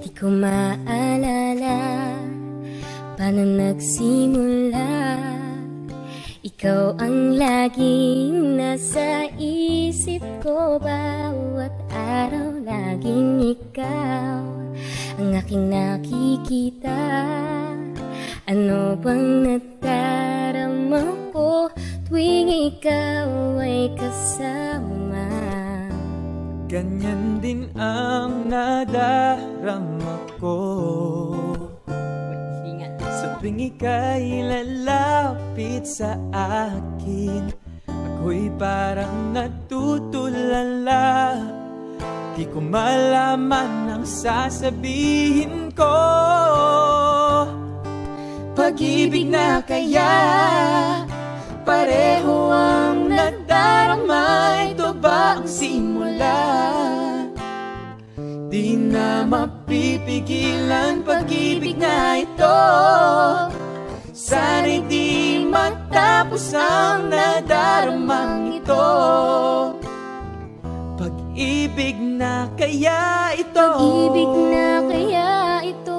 Di ko maalala paano nagsimula. Ikaw ang laging nasa isip ko. Bawat araw laging ikaw ang aking nakikita. Ano bang nadarama ko tuwing ikaw ay kasama? Ganyan din ang nadarama ko sa tuwing ika'y lalapit sa akin. Ako'y parang natutulala, di ko malaman ang sasabihin ko. Pag-ibig na kaya pareho ang nadarama? Ito ba ang simula? Di na mapipigilan pag-ibig na ito. Sana'y di matapos ang nadaramang ito. Pag-ibig na kaya ito? Pag-ibig na kaya ito?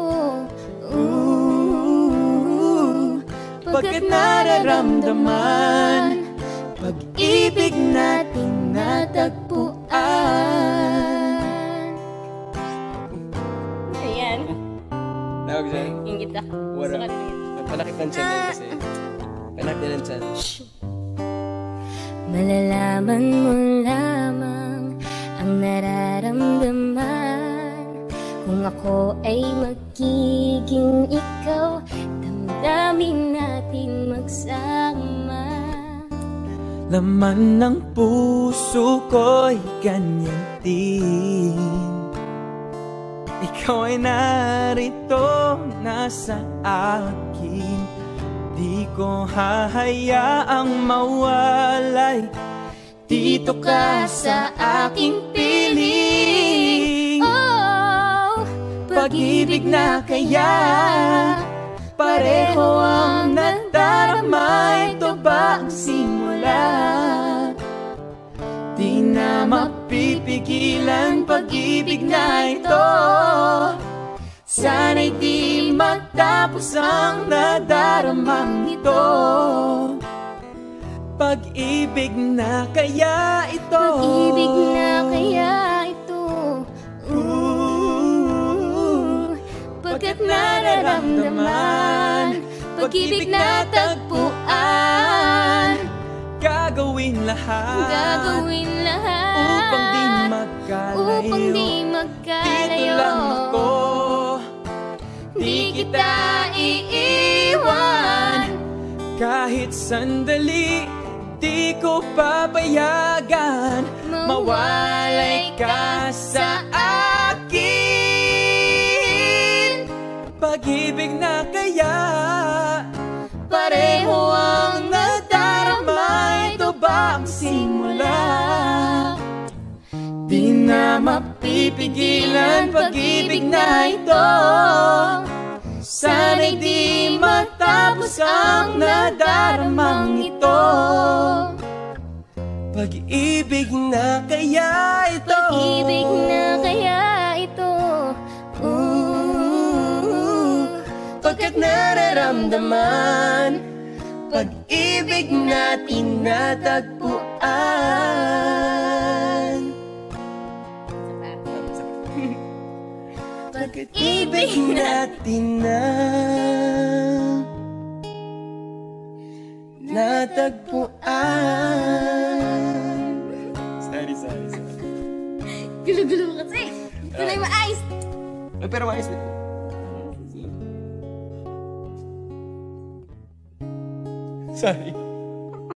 Pagkat nararamdaman pag-ibig natin natagpuan. Ayan. Tawag dyan. Ingit ako. Wala. Panakit ng tiyan yan kasi. Panakit ng tiyan. Malalaman mo lamang ang nararamdaman kung ako ay magiging ikaw. Damdamin natin magsama. Laman ng puso ko'y ganyan din. Ikaw ay narito, nasa akin. Di ko hahayaang mawalay. Dito ka sa aking piling. Oh, pag-ibig na kaya pareho ang nadarama? Ito ba ang simula? Di na mapipigilan pag-ibig na ito. Sana'y di matapos ang nadaramang ito. Pag-ibig na kaya ito? Pag-ibig na kaya ito? Pagkat nararamdaman pag-ibig na tagpuan. Gagawin lahat upang di magkalayo. Dito lang ako, di kita iiwan. Kahit sandali, di ko papayagan mawalay ka sa akin. Pag-ibig na kaya pareho ang nadarama? Ito ba ang simula? Di na mapipigilan pag-ibig na ito. Sana'y di matapos ang nadaramang ito. Pag-ibig na kaya ito? Pag-ibig na kaya ito? Pagkat nararamdaman pag-ibig natin natagpuan. Pag-ibig natin natagpuan. Sorry. Gulo-gulo kasi. Tuloy maayos. Pero maayos din. Sorry.